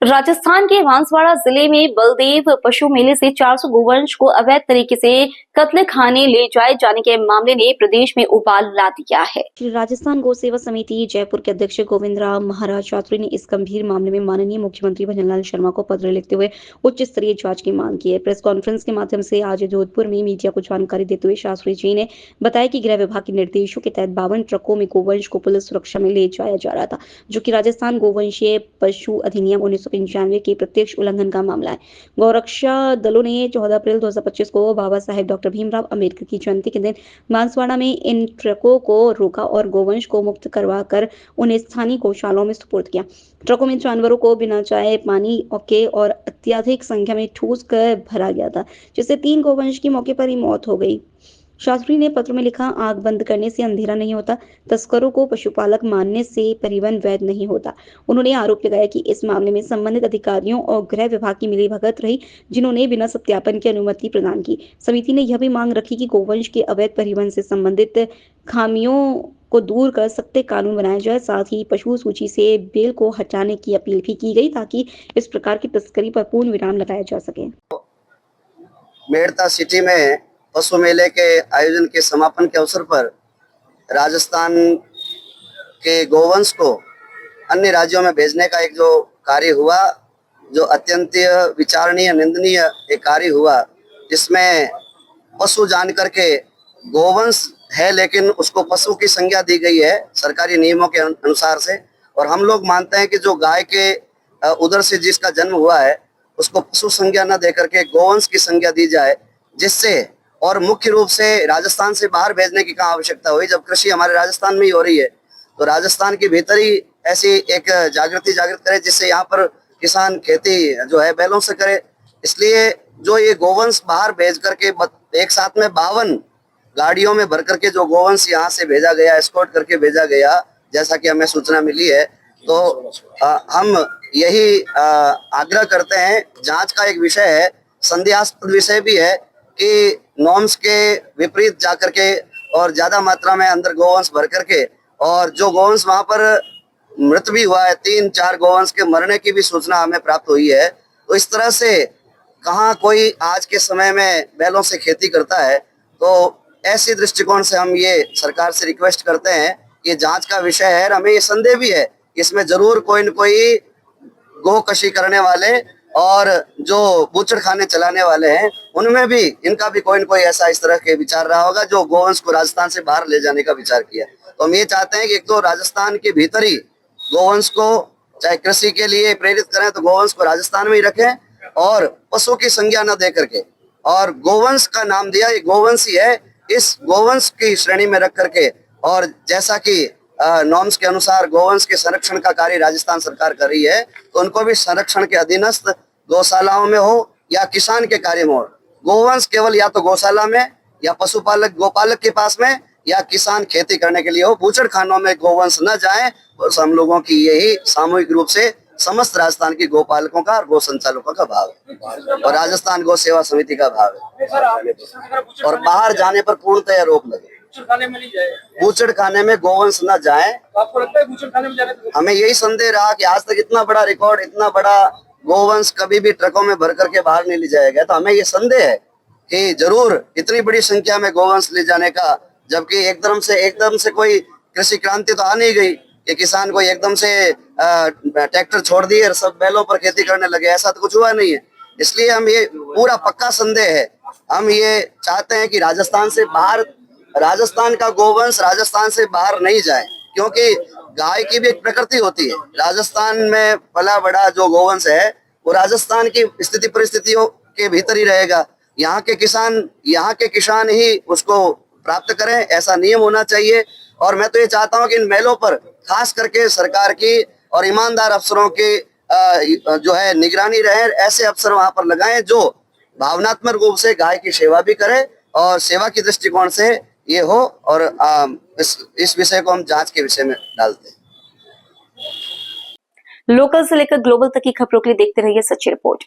राजस्थान के बांसवाड़ा जिले में बलदेव पशु मेले से 400 गोवंश को अवैध तरीके से कत्ल खाने ले जाए जाने के मामले ने प्रदेश में उबाल ला दिया है। श्री राजस्थान गौ सेवा समिति जयपुर के अध्यक्ष गोविंद राम महाराज चौधरी ने इस गंभीर मामले में माननीय मुख्यमंत्री भजनलाल शर्मा को पत्र लिखते हुए उच्च स्तरीय जांच की मांग की है। प्रेस कॉन्फ्रेंस के माध्यम से आज जोधपुर में मीडिया को जानकारी देते हुए शास्त्री जी ने बताया कि गृह विभाग के निर्देशों के तहत 52 ट्रकों में गोवंश को पुलिस सुरक्षा में ले जाया जा रहा था, जो कि राजस्थान गोवंशीय पशु अधिनियम 1995 के प्रत्यक्ष उल्लंघन का मामला है। गौरक्षा दलों ने 14 अप्रैल 2025 को बाबा साहेब डॉक्टर भीमराव अंबेडकर की जयंती के दिन बांसवाड़ा में इन ट्रकों को रोका और गोवंश को मुक्त करवाकर उन्हें स्थानीय गौशालाओं में सुपुर्द किया। ट्रकों में जानवरों को बिना चाय पानी के और अत्यधिक संख्या में ठूस कर भरा गया था, जिससे 3 गोवंश की मौके पर ही मौत हो गई। शास्त्री ने पत्र में लिखा, आंख बंद करने से अंधेरा नहीं होता, तस्करों को पशुपालक मानने से परिवहन वैध नहीं होता। उन्होंने आरोप लगाया कि इस मामले में संबंधित अधिकारियों और गृह विभाग की मिलीभगत रही, जिन्होंने बिना सत्यापन की अनुमति प्रदान की। समिति ने यह भी मांग रखी कि गोवंश के अवैध परिवहन से संबंधित खामियों को दूर कर सख्त कानून बनाया जाए। साथ ही पशु सूची से बेल को हटाने की अपील भी की गई, ताकि इस प्रकार की तस्करी पर पूर्ण विराम लगाया जा सके। मेड़ता सिटी में पशु मेले के आयोजन के समापन के अवसर पर राजस्थान के गोवंश को अन्य राज्यों में भेजने का एक जो कार्य हुआ, जो अत्यंत विचारणीय निंदनीय एक कार्य हुआ, जिसमें पशु जान करके गोवंश है लेकिन उसको पशु की संज्ञा दी गई है सरकारी नियमों के अनुसार से। और हम लोग मानते हैं कि जो गाय के उदर से जिसका जन्म हुआ है उसको पशु संज्ञा न दे करके गोवंश की संज्ञा दी जाए, जिससे और मुख्य रूप से राजस्थान से बाहर भेजने की कहाँ आवश्यकता हुई, जब कृषि हमारे राजस्थान में ही हो रही है। तो राजस्थान के भीतर ही ऐसी एक जागृत करे जिससे यहाँ पर किसान खेती जो है बैलों से करे। इसलिए जो ये गोवंश बाहर भेज करके एक साथ में 52 गाड़ियों में भर करके जो गोवंश यहाँ से भेजा गया, एस्कॉर्ट करके भेजा गया, जैसा कि हमें सूचना मिली है, तो हम यही आग्रह करते हैं। जांच का एक विषय है, संदेहास्पद विषय भी है कि नॉर्म्स के विपरीत जाकर के और ज्यादा मात्रा में अंदर गोवंश भर करके, और जो गोवंश वहां पर मृत भी हुआ है, 3-4 गोवंश के मरने की भी सूचना हमें प्राप्त हुई है। तो इस तरह से कहाँ कोई आज के समय में बैलों से खेती करता है। तो ऐसे दृष्टिकोण से हम ये सरकार से रिक्वेस्ट करते हैं, ये जांच का विषय है। हमें ये संदेह भी है इसमें जरूर कोई न कोई गोकशी करने वाले और जो बूचड़ खाने चलाने वाले हैं, उनमें भी इनका भी कोई न कोई ऐसा इस तरह के विचार रहा होगा जो गोवंश को राजस्थान से बाहर ले जाने का विचार किया। तो हम ये चाहते हैं कि एक तो राजस्थान के भीतर ही गोवंश को चाहे कृषि के लिए प्रेरित करें तो गोवंश को राजस्थान में ही रखें, और पशु की संज्ञा न दे करके, और गोवंश का नाम दिया, ये गोवंश ही है, इस गोवंश की श्रेणी में रख करके, और जैसा कि नॉर्म्स के अनुसार गोवंश के संरक्षण का कार्य राजस्थान सरकार कर रही है, तो उनको भी संरक्षण के अधीनस्थ गौशालाओं में हो या किसान के कार्य में हो। गोवंश केवल या तो गौशाला में या पशुपालक गोपालक के पास में या किसान खेती करने के लिए हो, बूचड़ खानों में गोवंश न जाए। बस हम लोगों की यही सामूहिक रूप से समस्त राजस्थान की गोपालकों का और गौ संचालकों का भाव है, और राजस्थान गौ सेवा समिति का भाव है। और बाहर जाने पर पूर्णतः रोक लगे, बूचड़ खाने में गोवंश न जाए। आपको लगता है बूचड़ खाने में जाने? हमें यही संदेह रहा कि आज तक इतना बड़ा रिकॉर्ड, इतना बड़ा गोवंश कभी भी ट्रकों में भर करके बाहर नहीं ले जाया गया। तो हमें ये संदेह है कि जरूर इतनी बड़ी संख्या में गोवंश ले जाने का, जबकि एकदम से कोई कृषि क्रांति तो आ नहीं गई कि किसान को एकदम से ट्रैक्टर छोड़ दिए और सब बैलों पर खेती करने लगे, ऐसा तो कुछ हुआ नहीं है। इसलिए हम ये पूरा पक्का संदेह है। हम ये चाहते हैं कि राजस्थान का गोवंश राजस्थान से बाहर नहीं जाए, क्योंकि गाय की भी एक प्रकृति होती है। राजस्थान में पला बड़ा जो गोवंश है वो राजस्थान की स्थिति परिस्थितियों के भीतर ही रहेगा। यहाँ के किसान ही उसको प्राप्त करें, ऐसा नियम होना चाहिए। और मैं तो ये चाहता हूँ कि इन मेलों पर खास करके सरकार की और ईमानदार अफसरों की जो है निगरानी रहे। ऐसे अफसर वहां पर लगाएं जो भावनात्मक रूप से गाय की सेवा भी करें और सेवा की दृष्टिकोण से ये हो, और इस विषय को हम जांच के विषय में डालते हैं। लोकल से लेकर ग्लोबल तक की खबरों के लिए देखते रहिए सच्ची रिपोर्ट।